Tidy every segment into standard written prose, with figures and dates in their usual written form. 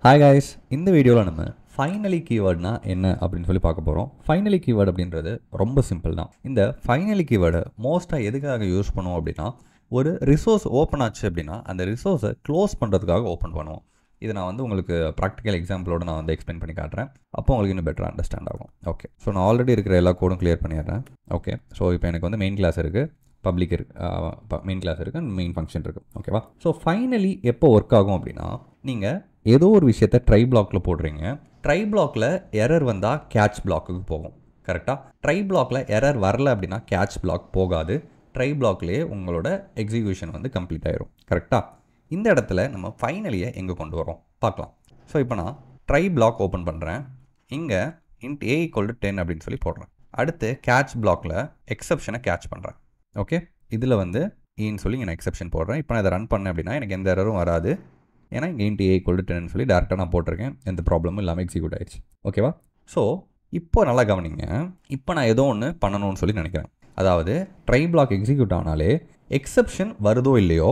Hi guys, இந்த வீடியோவில் நம்ம ஃபைனலி கீவேர்ட்னா என்ன அப்படின்னு சொல்லி பார்க்க போகிறோம். ஃபைனலி கீவேர்டு அப்படின்றது ரொம்ப சிம்பிள் தான். இந்த ஃபைனலி கீவேர்டை மோஸ்ட்டாக எதுக்காக யூஸ் பண்ணுவோம் அப்படின்னா, ஒரு ரிசோர்ஸ் ஓப்பன் ஆச்சு அப்படின்னா அந்த ரிசோர்ஸை க்ளோஸ் பண்ணுறதுக்காக ஓப்பன் பண்ணுவோம். இதை நான் உங்களுக்கு ப்ராக்டிக்கல் எக்ஸாம்பிளோட நான் எக்ஸ்பிளைன் பண்ணி காட்டுறேன். அப்போ உங்களுக்கு இன்னும் பெட்டராக அண்டர்ஸ்டாண்ட் ஆகும். ஓகே, ஸோ நான் ஆல்ரெடி இருக்கிற எல்லா கோடும் கிளியர் பண்ணிடுறேன். ஓகே, ஸோ இப்போ எனக்கு மெயின் கிளாஸ் இருக்குது, பப்ளிக் மெயின் கிளாஸ் இருக்குது அண்ட் மெயின் ஃபங்க்ஷன் இருக்குது. ஓகேவா? ஸோ ஃபைனலி எப்போ ஒர்க் ஆகும் அப்படின்னா, நீங்கள் ஏதோ ஒரு விஷயத்தை ட்ரை பிளாக்கில் போடுறீங்க. ட்ரை பிளாக்கில் எரர் வந்தால் கேட்ச் பிளாக்குக்கு போகும். கரெக்டாக? ட்ரை பிளாக்கில் எரர் வரல அப்படின்னா கேட்ச் பிளாக் போகாது. ட்ரை பிளாக்லேயே உங்களோட எக்ஸிக்யூஷன் கம்ப்ளீட் ஆயிரும். கரெக்டாக? இந்த இடத்துல நம்ம ஃபைனலியை எங்கே கொண்டு வரோம் பார்க்கலாம். ஸோ இப்போ நான் ட்ரை பிளாக் ஓப்பன் பண்ணுறேன். இங்கே int a = 10 அப்படின்னு சொல்லி போடுறேன். அடுத்து கேட்ச் பிளாக்கில் எக்ஸப்ஷனை கேட்ச் பண்ணுறேன். ஓகே, இதில் ன்னு சொல்லி நான் எக்ஸப்ஷன் போடுறேன். இப்போ நான் இதை ரன் பண்ணேன் அப்படின்னா எனக்கு எந்த எரரும் வராது. ஏன்னா இங்கே int a = 10 சொல்லி டேரெக்டாக நான் போட்டிருக்கேன். எந்த ப்ராப்ளமும் இல்லாமல் எக்ஸிக்யூட் ஆயிடுச்சு. ஓகேவா? ஸோ இப்போ நல்லா கவனிங்க. இப்போ நான் ஏதோ ஒன்று பண்ணணும்னு சொல்லி நினைக்கிறேன். அதாவது ட்ரை பிளாக் எக்ஸிக்யூட் ஆனாலே எக்ஸப்ஷன் வருதோ இல்லையோ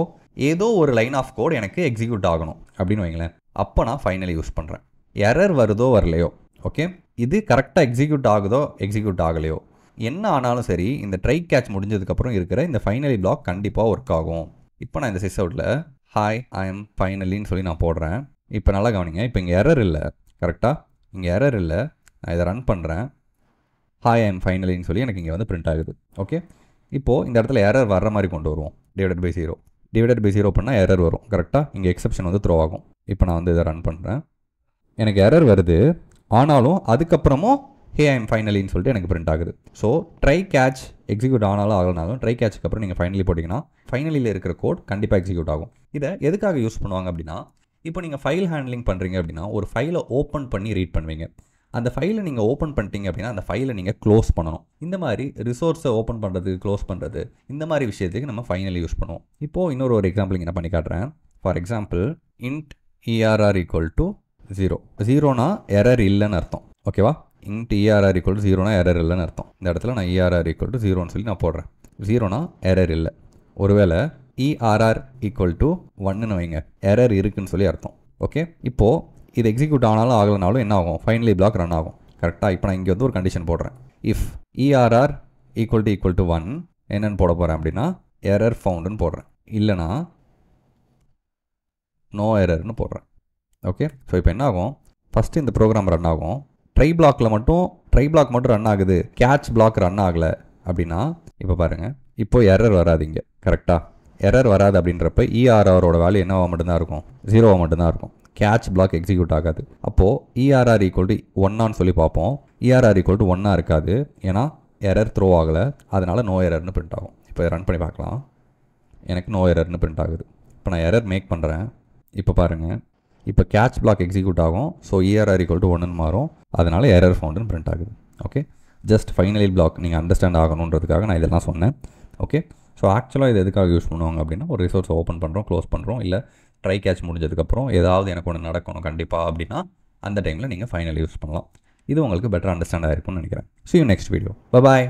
ஏதோ ஒரு லைன் ஆஃப் கோட் எனக்கு எக்ஸிக்யூட் ஆகணும் அப்படின்னு வைங்களேன். அப்போ நான் ஃபைனலி யூஸ் பண்ணுறேன். எரர் வருதோ வரலையோ, ஓகே, இது கரெக்டாக எக்ஸிக்யூட் ஆகுதோ எக்ஸிக்யூட் ஆகலையோ, என்ன ஆனாலும் சரி இந்த ட்ரை கேட்ச் முடிஞ்சதுக்கப்புறம் இருக்கிற இந்த ஃபைனலி பிளாக் கண்டிப்பாக ஒர்க் ஆகும். இப்போ நான் இந்த சிஸ் அவுட்டில் ஹாய் ஐ எம் ஃபைனலின்னு சொல்லி நான் போடுறேன். இப்போ நல்லா கவனிங்க. இப்போ இங்கே எரர் இல்லை. கரெக்டாக? இங்கே எரர் இல்லை. நான் இதை ரன் பண்ணுறேன். ஹாய் ஐ எம் ஃபைனலின்னு சொல்லி எனக்கு இங்கே பிரிண்ட் ஆகுது. ஓகே, இப்போது இந்த இடத்துல எரர் வர்ற மாதிரி கொண்டு வருவோம். /0 /0 பண்ணால் எரர் வரும். கரெக்டாக? இங்கே எக்ஸப்ஷன் த்ரோ ஆகும். இப்போ நான் இதை ரன் பண்ணுறேன். எனக்கு எரர் வருது, ஆனாலும் அதுக்கப்புறமும் ஹே ஐ எம் ஃபைனலின்னு சொல்லிட்டு எனக்கு பிரிண்ட் ஆகுது. ஸோ ட்ரை கேட்ச் எக்ஸிக்யூட் ஆனாலும் ஆகலனாலும் ட்ரை கேட்சுக்கு அப்புறம் நீங்கள் ஃபைனலி போட்டிங்கன்னா ஃபைனலியில் இருக்கிற கோட் கண்டிப்பாக எக்ஸிக்யூட் ஆகும். இதை எதுக்காக யூஸ் பண்ணுவாங்க அப்படின்னா, இப்போ நீங்கள் ஃபைல் ஹேண்ட்லிங் பண்ணுறீங்க அப்படின்னா ஒரு ஃபைலை ஓப்பன் பண்ணி ரீட் பண்ணுவீங்க. அந்த ஃபைலை நீங்கள் ஓப்பன் பண்ணிட்டீங்க அப்படின்னா அந்த ஃபைலை நீங்கள் க்ளோஸ் பண்ணணும். இந்த மாதிரி ரிசோர்ஸை ஓப்பன் பண்ணுறது, க்ளோஸ் பண்ணுறது, இந்த மாதிரி விஷயத்துக்கு நம்ம ஃபைனலி யூஸ் பண்ணுவோம். இப்போது இன்னொரு எக்ஸாம்பிள் இங்கே நான் பண்ணி காட்டுறேன். For example int err = 0. 0னா எரர் இல்லைன்னு அர்த்தம். ஓகேவா? int err = 0னா எரர் இல்லைன்னு அர்த்தம். இந்த இடத்துல நான் err = 0ன்னு சொல்லி நான் போடுறேன். 0னா எரர் இல்லை. ஒருவேளை err = 1ன்னு வைங்க, எரர் இருக்குன்னு சொல்லி அர்த்தம். ஓகே, இப்போது இது எக்ஸிக்யூட் ஆனாலும் ஆகலனாலும் என்ன ஆகும்? ஃபைனலி பிளாக் ரன் ஆகும். கரெக்டாக? இப்போ நான் இங்கே ஒரு கண்டிஷன் போடுறேன். இஃப் err = 1 என்னென்னு போட போகிறேன் அப்படின்னா எரர் ஃபவுண்டுன்னு போடுறேன். இல்லைனா நோ எரர்னு போடுறேன். ஓகே, ஸோ இப்போ என்ன ஆகும்? ஃபஸ்ட்டு இந்த ப்ரோக்ராம் ரன் ஆகும். ட்ரை பிளாக் மட்டும் ரன் ஆகுது, கேட்ச் பிளாக் ரன் ஆகலை அப்படின்னா இப்போ பாருங்கள், இப்போது எரர் வராது. இங்கே கரெக்டாக எரர் வராது. அப்படின்றப்ப ERRோட வேல்யூ என்னவா மட்டும்தான் இருக்கும்? 0வா மட்டும்தான் இருக்கும். கேட்ச் பிளாக் எக்ஸிக்யூட் ஆகாது. அப்போது ERR = 1 சொல்லி பார்ப்போம். ERR = 1 இருக்காது, ஏன்னா எரர் த்ரோ ஆகலை. அதனால் நோ எரர்னு பிரிண்ட் ஆகும். இப்போ ரன் பண்ணி பார்க்கலாம். எனக்கு நோ எரர்னு பிரிண்ட் ஆகுது. இப்போ நான் எரர் மேக் பண்ணுறேன். இப்போ பாருங்கள், இப்போ கேட்ச் பிளாக் எக்ஸிக்யூட் ஆகும். ஸோ ERR = 1ன்னு மாறும். அதனால் எரர் ஃபவுண்டுன்னு பிரிண்ட் ஆகுது. ஓகே, ஜஸ்ட் ஃபைனலி பிளாக் நீங்கள் அண்டர்ஸ்டாண்ட் ஆகணுன்றதுக்காக நான் இதெல்லாம் சொன்னேன். ஓகே, ஸோ ஆக்சுவலாக இது எதுக்காக யூஸ் பண்ணுவாங்க அப்படின்னா, ஒரு ரிசோர்ஸை ஓப்பன் பண்ணுறோம், க்ளோஸ் பண்ணுறோம், இல்லை ட்ரை கேட்ச் முடிஞ்சதுக்கப்புறம் ஏதாவது எனக்கு ஒன்று நடக்கணும் கண்டிப்பாக அப்படின்னா அந்த டைமில் நீங்கள் ஃபைனலி யூஸ் பண்ணலாம். இது உங்களுக்கு பெட்டர் அண்டர்ஸ்டாண்ட் ஆகிருக்கும்னு நினைக்கிறேன். See you next video. Bye bye.